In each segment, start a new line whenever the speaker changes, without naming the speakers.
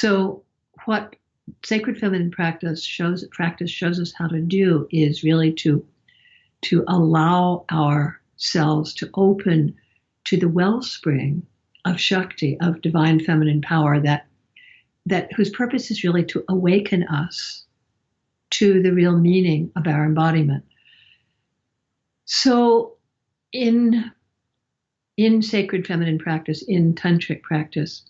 So what sacred feminine practice shows us how to do is really to allow ourselves to open to the wellspring of Shakti, of divine feminine power that whose purpose is really to awaken us to the real meaning of our embodiment. So in sacred feminine practice, in tantric practice,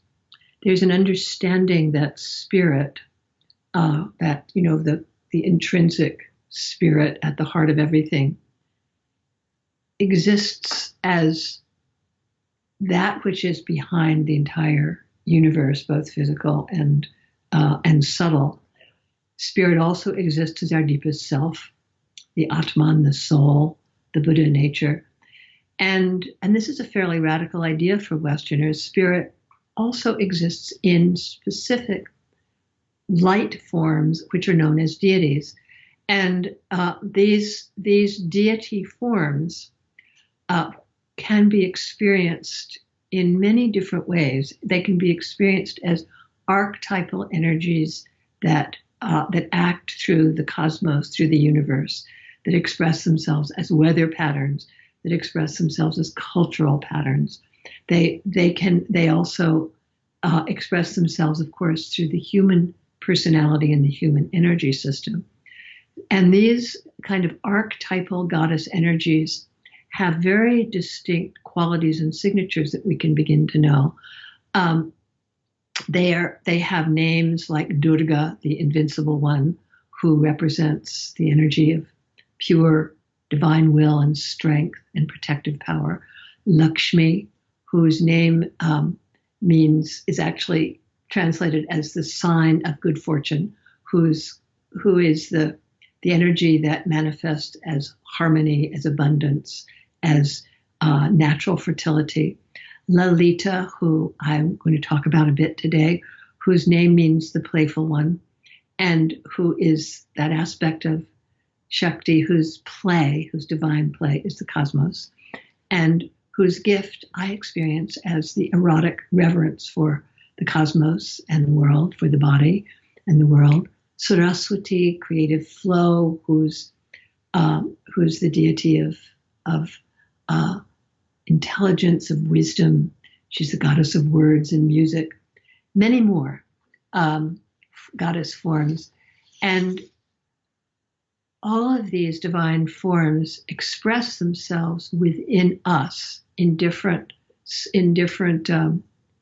there's an understanding that spirit, that the intrinsic spirit at the heart of everything, exists as that which is behind the entire universe, both physical and subtle. Spirit also exists as our deepest self, the Atman, the soul, the Buddha nature. And this is a fairly radical idea for Westerners. Spirit also exists in specific light forms, which are known as deities. And these deity forms can be experienced in many different ways. They can be experienced as archetypal energies that act through the cosmos, through the universe, that express themselves as weather patterns, that express themselves as cultural patterns. They also express themselves, of course, through the human personality and the human energy system. And these kind of archetypal goddess energies have very distinct qualities and signatures that we can begin to know. They have names like Durga, the invincible one, who represents the energy of pure divine will and strength and protective power. Lakshmi, whose name is actually translated as the sign of good fortune, who is the energy that manifests as harmony, as abundance, as natural fertility. Lalita, who I'm going to talk about a bit today, whose name means the playful one, and who is that aspect of Shakti whose divine play is the cosmos, and whose gift I experience as the erotic reverence for the cosmos and the world, for the body and the world. Saraswati, creative flow, who's the deity of intelligence, of wisdom. She's the goddess of words and music. Many more goddess forms. And all of these divine forms express themselves within us in different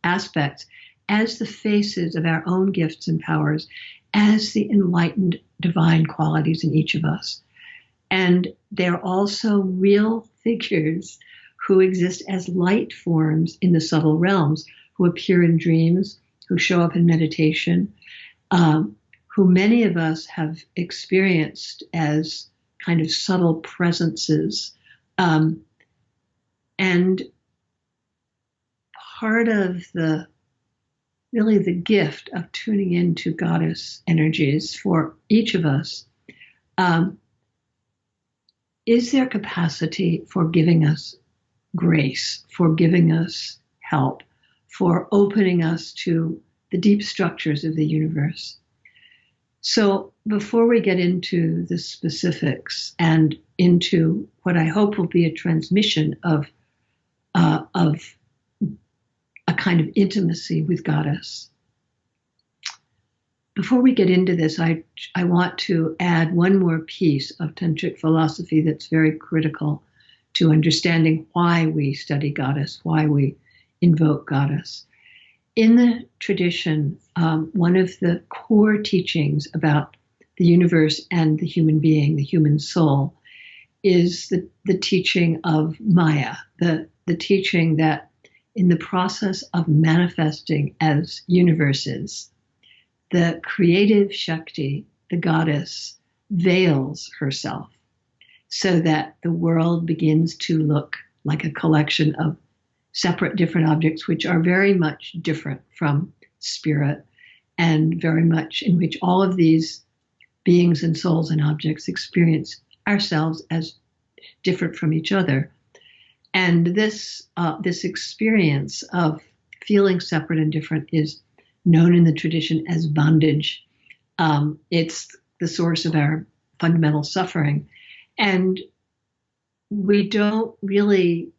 aspects as the faces of our own gifts and powers, as the enlightened divine qualities in each of us. And they're also real figures who exist as light forms in the subtle realms, who appear in dreams, who show up in meditation, who many of us have experienced as kind of subtle presences. And part of the gift of tuning into goddess energies for each of us is their capacity for giving us grace, for giving us help, for opening us to the deep structures of the universe. So before we get into the specifics and into what I hope will be a transmission of a kind of intimacy with Goddess, before we get into this, I want to add one more piece of Tantric philosophy that's very critical to understanding why we study Goddess, why we invoke Goddess. In the tradition, one of the core teachings about the universe and the human being, the human soul, is the teaching of Maya, the teaching that in the process of manifesting as universes, the creative Shakti, the goddess, veils herself so that the world begins to look like a collection of separate different objects, which are very much different from spirit, and very much in which all of these beings and souls and objects experience ourselves as different from each other. And this experience of feeling separate and different is known in the tradition as bondage. It's the source of our fundamental suffering. And we don't really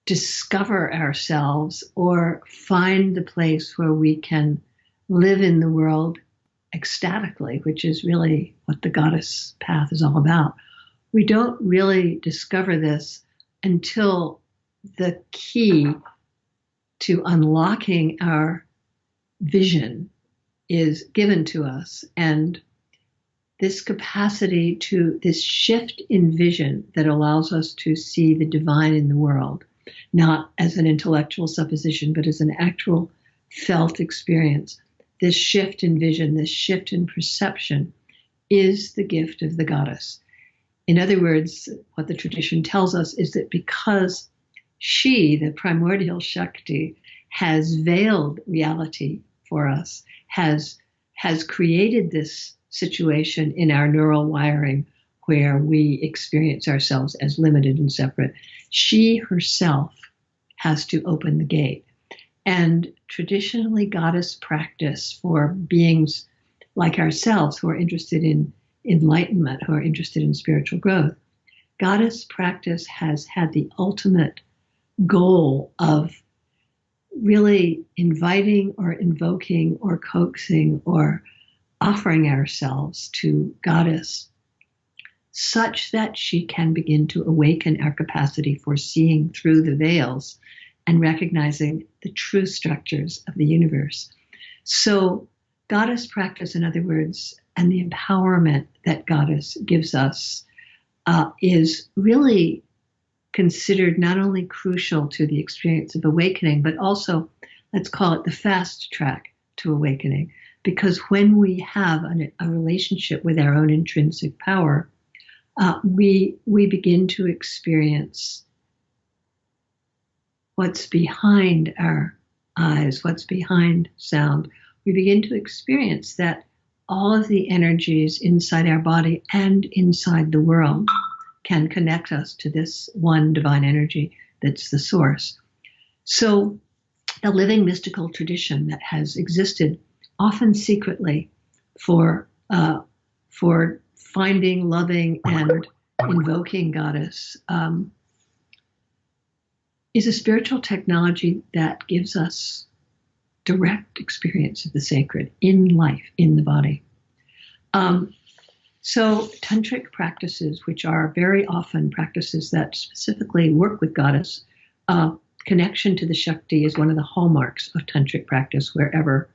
discover ourselves or find the place where we can live in the world ecstatically, which is really what the goddess path is all about. We don't really discover this until the key to unlocking our vision is given to us. And this capacity to, this shift in vision that allows us to see the divine in the world, not as an intellectual supposition, but as an actual felt experience. This shift in vision, this shift in perception is the gift of the goddess. In other words, what the tradition tells us is that because she, the primordial Shakti, has veiled reality for us, has created this situation in our neural wiring where we experience ourselves as limited and separate. She herself has to open the gate. And traditionally, goddess practice for beings like ourselves who are interested in enlightenment, who are interested in spiritual growth, goddess practice has had the ultimate goal of really inviting or invoking or coaxing or offering ourselves to goddess such that she can begin to awaken our capacity for seeing through the veils and recognizing the true structures of the universe. So goddess practice, in other words, and the empowerment that goddess gives us is really considered not only crucial to the experience of awakening, but also, let's call it the fast track to awakening. Because when we have a relationship with our own intrinsic power, we begin to experience what's behind our eyes, what's behind sound. We begin to experience that all of the energies inside our body and inside the world can connect us to this one divine energy that's the source. So the living mystical tradition that has existed often secretly for finding, loving, and invoking goddess is a spiritual technology that gives us direct experience of the sacred in life, in the body. So Tantric practices, which are very often practices that specifically work with goddess, connection to the Shakti is one of the hallmarks of Tantric practice wherever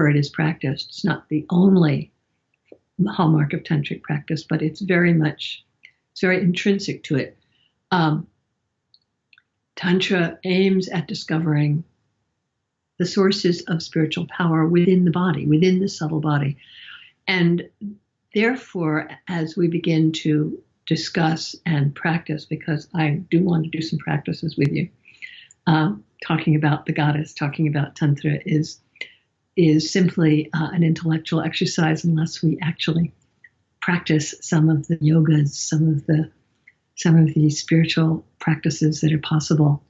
it is practiced. It's not the only hallmark of Tantric practice, but it's very intrinsic to it. Tantra aims at discovering the sources of spiritual power within the body, within the subtle body. And therefore, as we begin to discuss and practice, because I do want to do some practices with you, talking about the goddess, talking about Tantra is simply an intellectual exercise unless we actually practice some of the yogas, some of the spiritual practices that are possible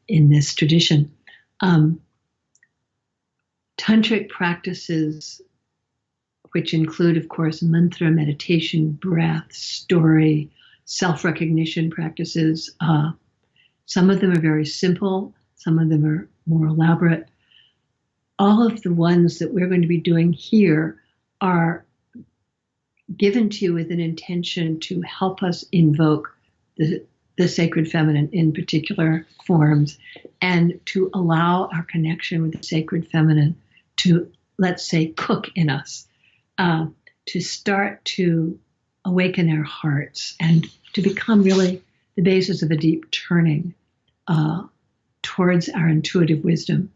in this tradition. Tantric practices, which include, of course, mantra, meditation, breath, story, self-recognition practices. Some of them are very simple. Some of them are more elaborate. All of the ones that we're going to be doing here are given to you with an intention to help us invoke the sacred feminine in particular forms and to allow our connection with the sacred feminine to, let's say, cook in us. To start to awaken our hearts and to become really the basis of a deep turning towards our intuitive wisdom.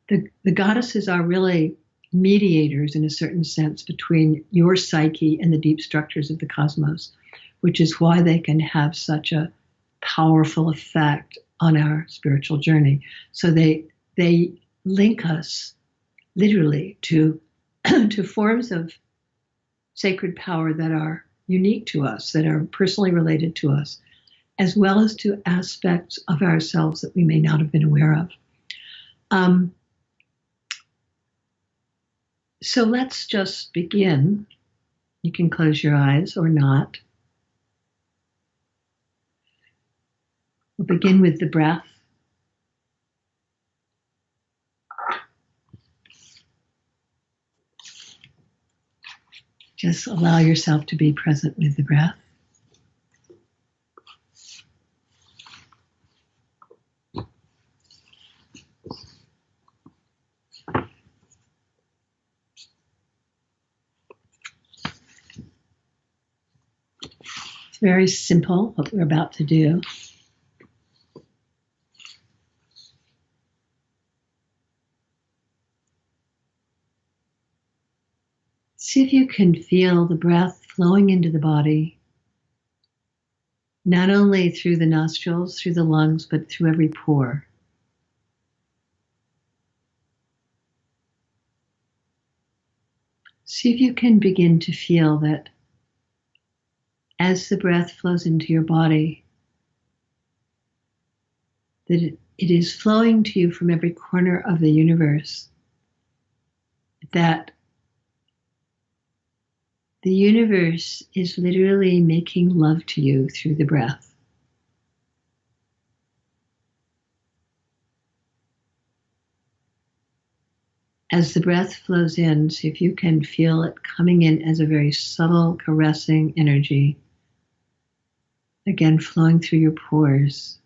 The goddesses are really mediators in a certain sense between your psyche and the deep structures of the cosmos, which is why they can have such a powerful effect on our spiritual journey. So they link us literally to forms of sacred power that are unique to us, that are personally related to us, as well as to aspects of ourselves that we may not have been aware of. So let's just begin. You can close your eyes or not. We'll begin with the breath. Just allow yourself to be present with the breath. It's very simple what we're about to do. See if you can feel the breath flowing into the body, not only through the nostrils, through the lungs, but through every pore. See if you can begin to feel that as the breath flows into your body, that it is flowing to you from every corner of the universe, that the universe is literally making love to you through the breath. As the breath flows in, see if you can feel it coming in as a very subtle, caressing energy. Again, flowing through your pores.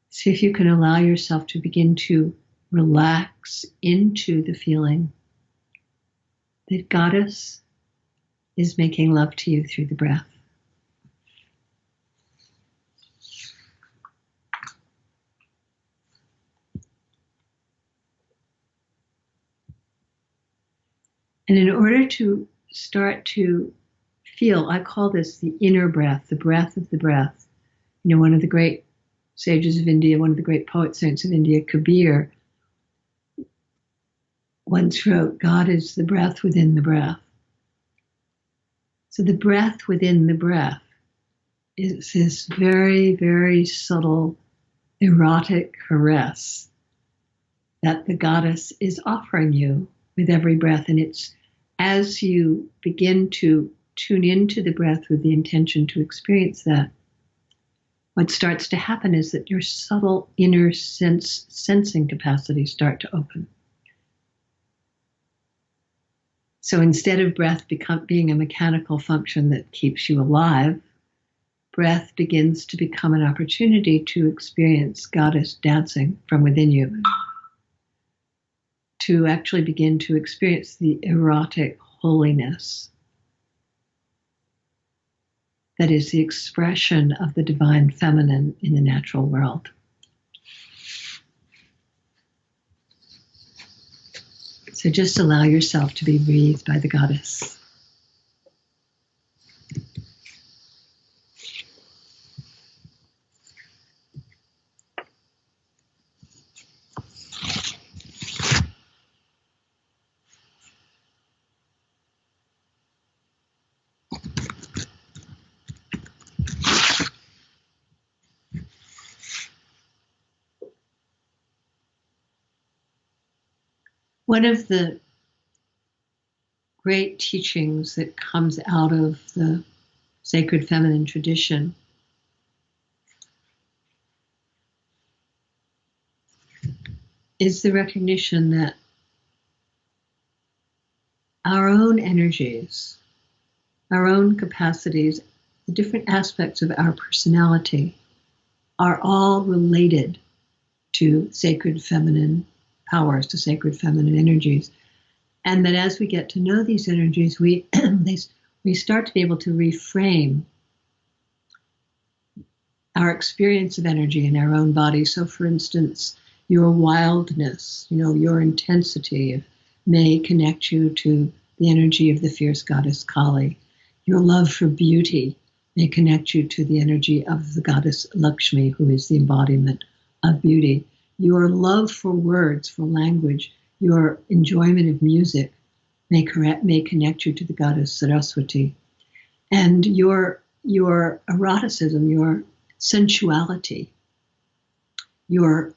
See if you can allow yourself to begin to relax into the feeling that Goddess is making love to you through the breath. And in order to start to feel, I call this the inner breath, the breath of the breath. You know, one of the great sages of India, one of the great poet saints of India, Kabir, once wrote, God is the breath within the breath. So the breath within the breath is this very, very subtle, erotic caress that the Goddess is offering you with every breath. And it's as you begin to tune into the breath with the intention to experience that, what starts to happen is that your subtle inner sensing capacities start to open. So instead of breath being a mechanical function that keeps you alive, breath begins to become an opportunity to experience Goddess dancing from within you, to actually begin to experience the erotic holiness that is the expression of the divine feminine in the natural world. So just allow yourself to be breathed by the Goddess. One of the great teachings that comes out of the sacred feminine tradition is the recognition that our own energies, our own capacities, the different aspects of our personality are all related to sacred feminine powers, to sacred feminine energies. And that as we get to know these energies, we start to be able to reframe our experience of energy in our own body. So for instance, your wildness, your intensity may connect you to the energy of the fierce goddess Kali. Your love for beauty may connect you to the energy of the goddess Lakshmi, who is the embodiment of beauty. Your love for words, for language, your enjoyment of music may connect you to the goddess Saraswati. And your eroticism, your sensuality, your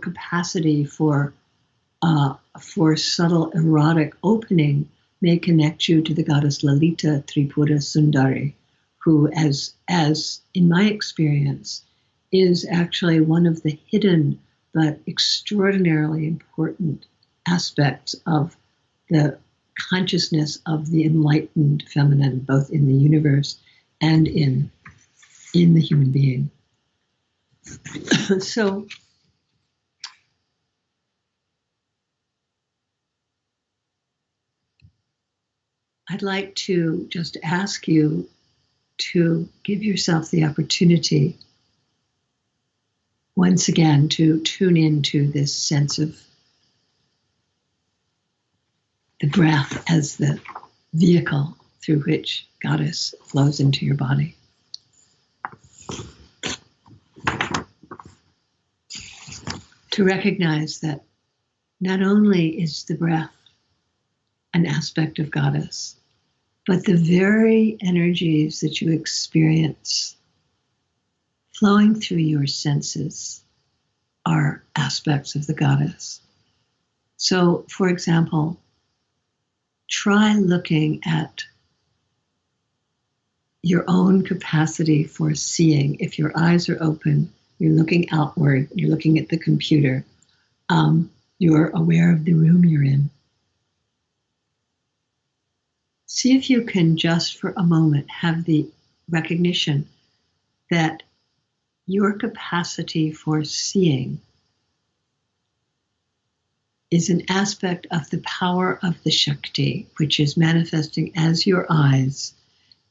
capacity for for subtle erotic opening may connect you to the goddess Lalita Tripura Sundari, who, as in my experience, is actually one of the hidden but extraordinarily important aspects of the consciousness of the enlightened feminine, both in the universe and in the human being. So I'd like to just ask you to give yourself the opportunity once again to tune into this sense of the breath as the vehicle through which Goddess flows into your body. To recognize that not only is the breath an aspect of Goddess, but the very energies that you experience flowing through your senses are aspects of the Goddess. So, for example, try looking at your own capacity for seeing. If your eyes are open, you're looking outward, you're looking at the computer, you're aware of the room you're in. See if you can just for a moment have the recognition that your capacity for seeing is an aspect of the power of the Shakti, which is manifesting as your eyes,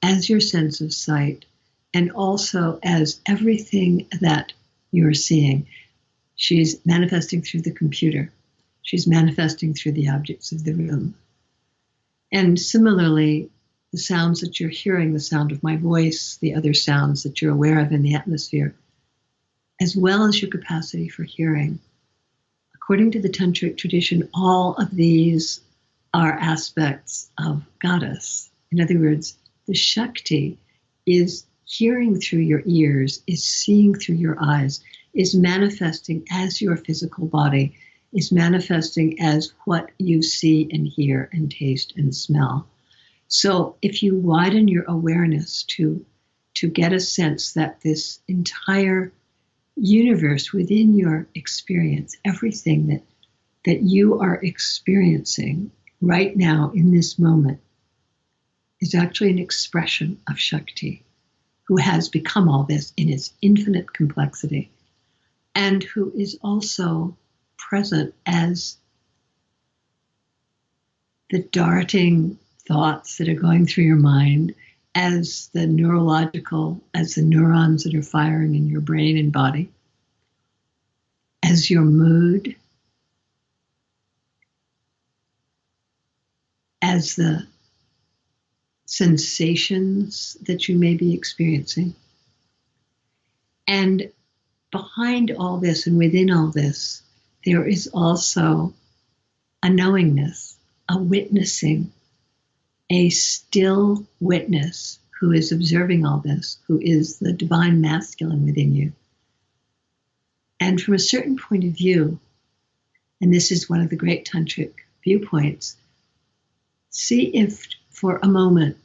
as your sense of sight, and also as everything that you're seeing. She's manifesting through the computer. She's manifesting through the objects of the room. And similarly, the sounds that you're hearing, the sound of my voice, the other sounds that you're aware of in the atmosphere, as well as your capacity for hearing. According to the Tantric tradition, all of these are aspects of Goddess. In other words, the Shakti is hearing through your ears, is seeing through your eyes, is manifesting as your physical body, is manifesting as what you see and hear and taste and smell. So if you widen your awareness to get a sense that this entire universe within your experience, everything that you are experiencing right now in this moment, is actually an expression of Shakti, who has become all this in its infinite complexity, and who is also present as the darting thoughts that are going through your mind, as the neurons that are firing in your brain and body, as your mood, as the sensations that you may be experiencing. And behind all this and within all this, there is also a knowingness, a witnessing, a still witness who is observing all this, who is the divine masculine within you. And from a certain point of view, and this is one of the great Tantric viewpoints, see if for a moment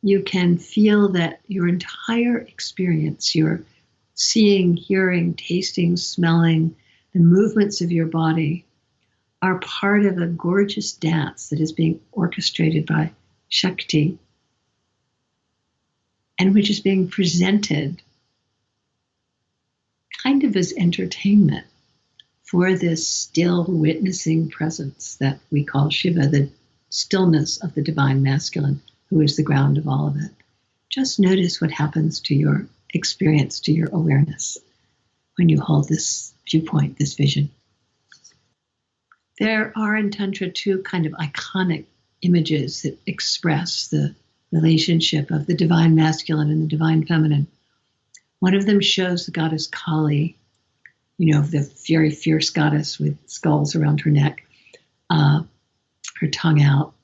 you can feel that your entire experience, your seeing, hearing, tasting, smelling, the movements of your body are part of a gorgeous dance that is being orchestrated by Shakti and which is being presented kind of as entertainment for this still witnessing presence that we call Shiva, the stillness of the divine masculine, who is the ground of all of it. Just notice what happens to your experience, to your awareness, when you hold this viewpoint, this vision. There are in Tantra two kind of iconic images that express the relationship of the divine masculine and the divine feminine. One of them shows the goddess Kali, the very fierce goddess with skulls around her neck, her tongue out,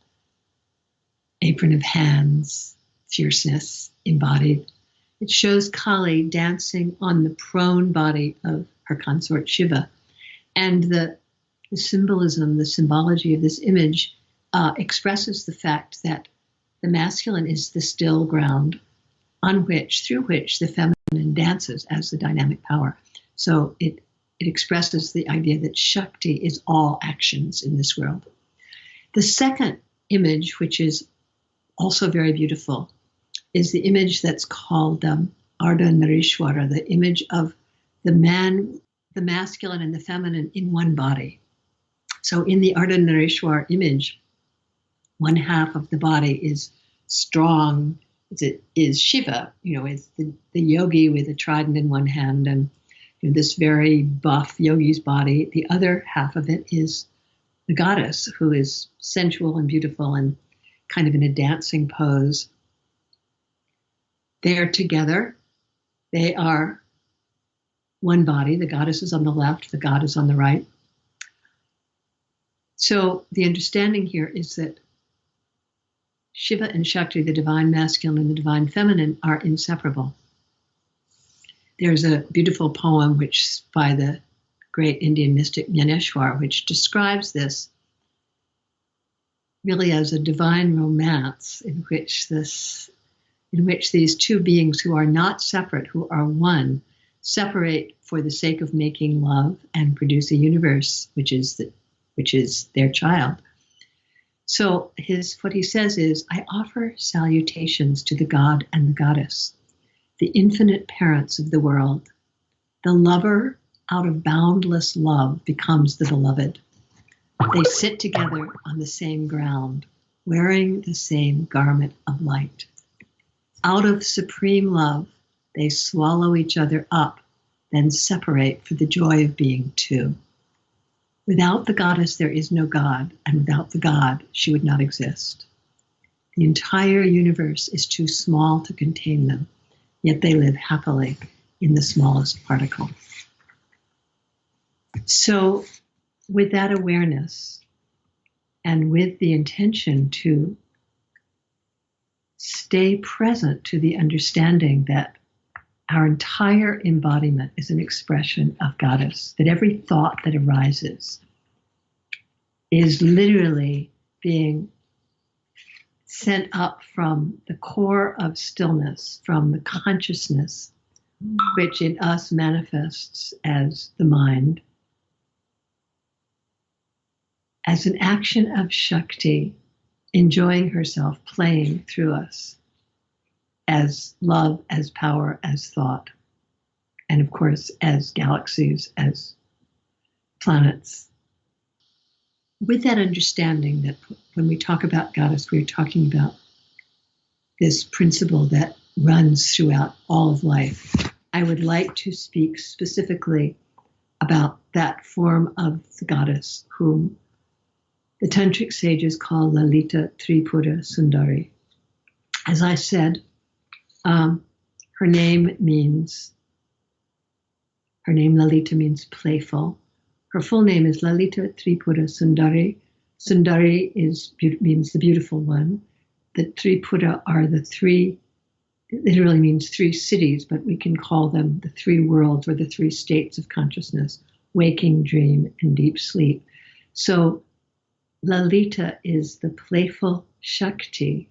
apron of hands, fierceness embodied. It shows Kali dancing on the prone body of her consort Shiva. And the the symbolism, the symbology of this image expresses the fact that the masculine is the still ground through which the feminine dances as the dynamic power. So it expresses the idea that Shakti is all actions in this world. The second image, which is also very beautiful, is the image that's called Ardhanarishwara, the image of the man, the masculine and the feminine in one body. So in the Ardhanarishwara image, one half of the body is strong. It is Shiva, is the yogi with a trident in one hand and this very buff yogi's body. The other half of it is the goddess, who is sensual and beautiful and kind of in a dancing pose. They are together. They are one body. The goddess is on the left, the god is on the right. So the understanding here is that Shiva and Shakti, the divine masculine and the divine feminine, are inseparable. There's a beautiful poem by the great Indian mystic Jnaneshwar, which describes this really as a divine romance in which these two beings who are not separate, who are one, separate for the sake of making love and produce a universe, which is their child. So what he says is, I offer salutations to the god and the goddess, the infinite parents of the world. The lover out of boundless love becomes the beloved. They sit together on the same ground, wearing the same garment of light. Out of supreme love, they swallow each other up, then separate for the joy of being two. Without the goddess, there is no God, and without the God, she would not exist. The entire universe is too small to contain them, yet they live happily in the smallest particle. So, with that awareness, and with the intention to stay present to the understanding that our entire embodiment is an expression of Goddess, that every thought that arises is literally being sent up from the core of stillness, from the consciousness, which in us manifests as the mind, as an action of Shakti, enjoying herself, playing through us, as love, as power, as thought, and of course, as galaxies, as planets. With that understanding that when we talk about Goddess, we're talking about this principle that runs throughout all of life, I would like to speak specifically about that form of the Goddess, whom the Tantric sages call Lalita Tripura Sundari. As I said, her name Lalita means playful. Her full name is Lalita Tripura Sundari. Sundari means the beautiful one. The Tripura are the three, it literally means three cities, but we can call them the three worlds or the three states of consciousness: waking, dream, and deep sleep. So Lalita is the playful Shakti,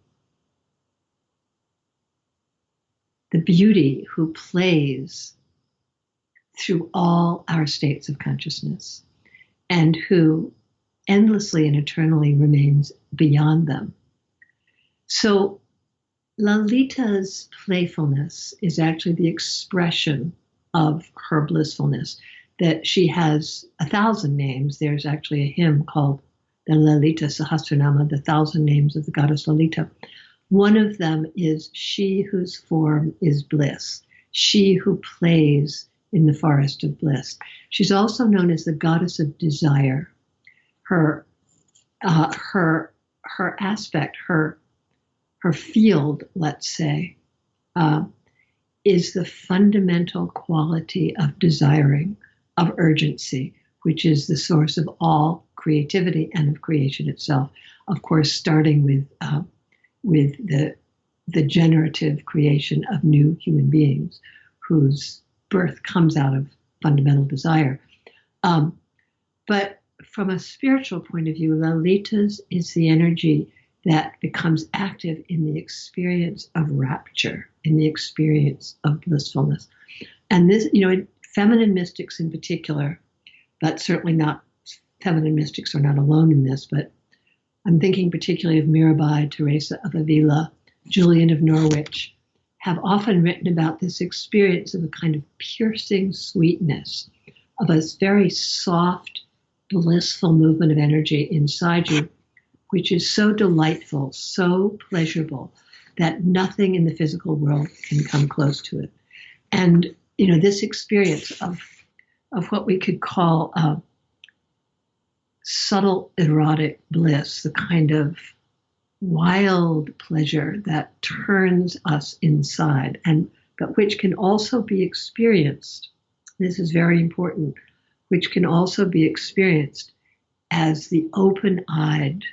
the beauty who plays through all our states of consciousness and who endlessly and eternally remains beyond them. So Lalita's playfulness is actually the expression of her blissfulness, that she has 1,000 names. There's actually a hymn called the Lalita SÂDHANA, the 1,000 names of the goddess Lalita. One of them is she whose form is bliss, she who plays in the forest of bliss. She's also known as the goddess of desire. Her aspect, her field, let's say, is the fundamental quality of desiring, of urgency, which is the source of all creativity and of creation itself. Of course, starting with the generative creation of new human beings whose birth comes out of fundamental desire. But from a spiritual point of view, Lalita's is the energy that becomes active in the experience of rapture, in the experience of blissfulness. And this, feminine mystics in particular, but certainly not, feminine mystics are not alone in this, but I'm thinking particularly of Mirabai, Teresa of Avila, Julian of Norwich, have often written about this experience of a kind of piercing sweetness, of a very soft, blissful movement of energy inside you, which is so delightful, so pleasurable, that nothing in the physical world can come close to it. And, this experience of what we could call subtle erotic bliss, the kind of wild pleasure that turns us inside, but which can also be experienced. This is very important, which can also be experienced as the open-eyed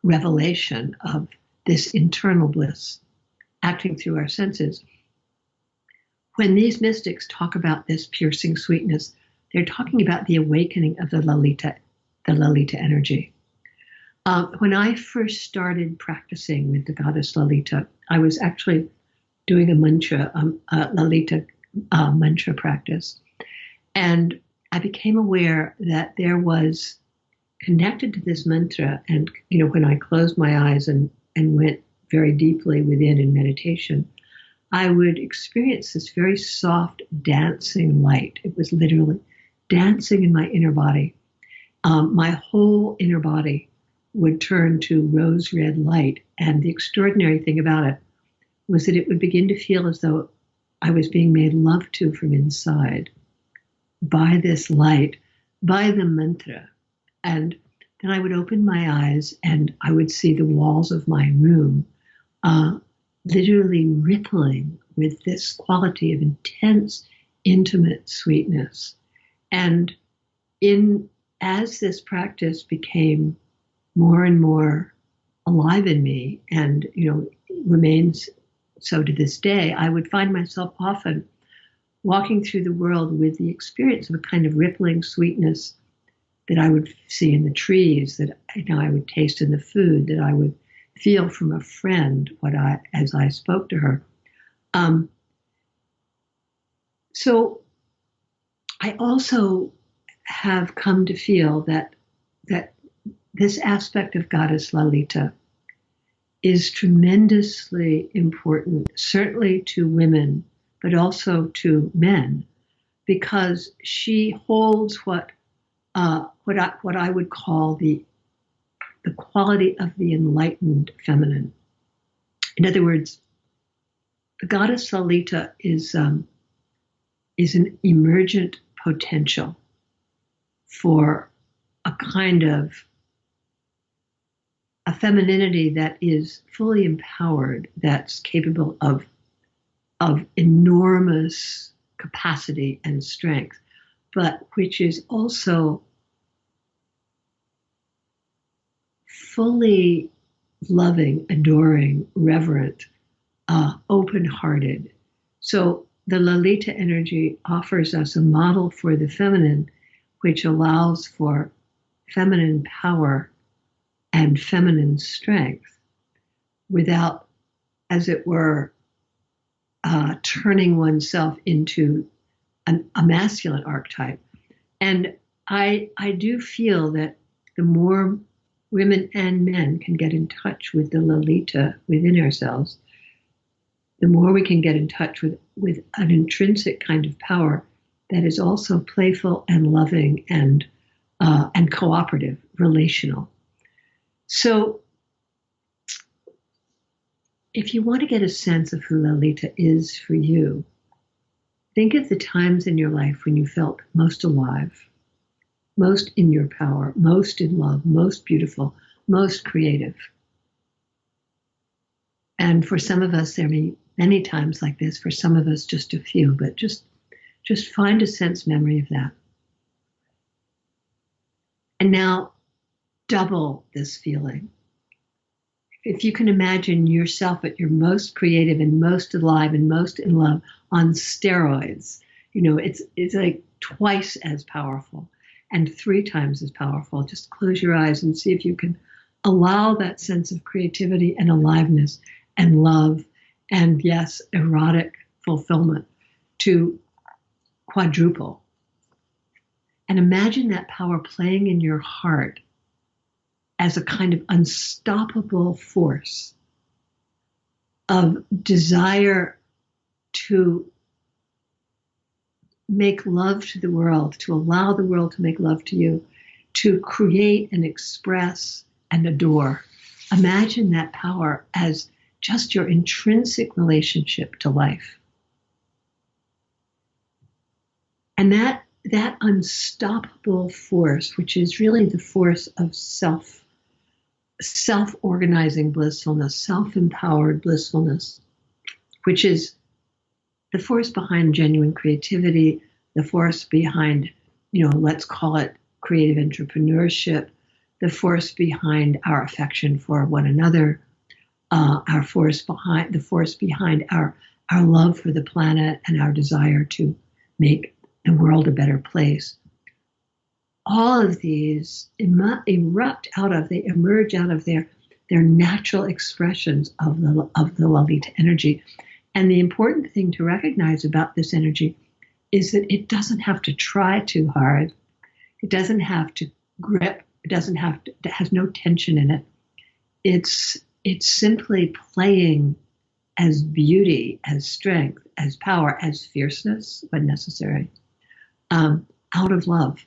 revelation of this internal bliss acting through our senses. When these mystics talk about this piercing sweetness, they're talking about the awakening of the Lalita energy. When I first started practicing with the goddess Lalita, I was actually doing a mantra, Lalita mantra practice. And I became aware that there was connected to this mantra, and when I closed my eyes and went very deeply within in meditation, I would experience this very soft dancing light. It was literally dancing in my inner body. My whole inner body would turn to rose red light, and the extraordinary thing about it was that it would begin to feel as though I was being made love to from inside by this light, by the mantra. And then I would open my eyes and I would see the walls of my room literally rippling with this quality of intense, intimate sweetness. And as this practice became more and more alive in me, and remains so to this day, I would find myself often walking through the world with the experience of a kind of rippling sweetness that I would see in the trees, that I would taste in the food, that I would feel from a friend as I spoke to her. So I also have come to feel that this aspect of Goddess Lalita is tremendously important, certainly to women, but also to men, because she holds what I would call the quality of the enlightened feminine. In other words, the goddess Lalita is an emergent potential for a kind of a femininity that is fully empowered, that's capable of enormous capacity and strength, but which is also fully loving, adoring, reverent, open-hearted. So the Lalita energy offers us a model for the feminine, which allows for feminine power and feminine strength without, as it were, turning oneself into a masculine archetype. And I do feel that the more women and men can get in touch with the Lalita within ourselves, the more we can get in touch with an intrinsic kind of power that is also playful and loving and cooperative, relational. So if you want to get a sense of who Lalita is for you, think of the times in your life when you felt most alive, most in your power, most in love, most beautiful, most creative. And for some of us, there may be many times like this. For some of us, just a few, but just find a sense memory of that. And now double this feeling. If you can imagine yourself at your most creative and most alive and most in love on steroids, it's like twice as powerful. and 3 times as powerful. Just close your eyes and see if you can allow that sense of creativity and aliveness and love and, yes, erotic fulfillment to quadruple. And imagine that power playing in your heart as a kind of unstoppable force of desire to make love to the world, to allow the world to make love to you, to create and express and adore. Imagine that power as just your intrinsic relationship to life. And that unstoppable force, which is really the force of self-organizing blissfulness, self-empowered blissfulness, which is the force behind genuine creativity, the force behind, let's call it creative entrepreneurship, the force behind our affection for one another, the force behind our love for the planet and our desire to make the world a better place. All of these emerge out of their natural expressions of the Lalita energy. And the important thing to recognize about this energy is that it doesn't have to try too hard. It doesn't have to grip. It has no tension in it. It's simply playing as beauty, as strength, as power, as fierceness when necessary, out of love.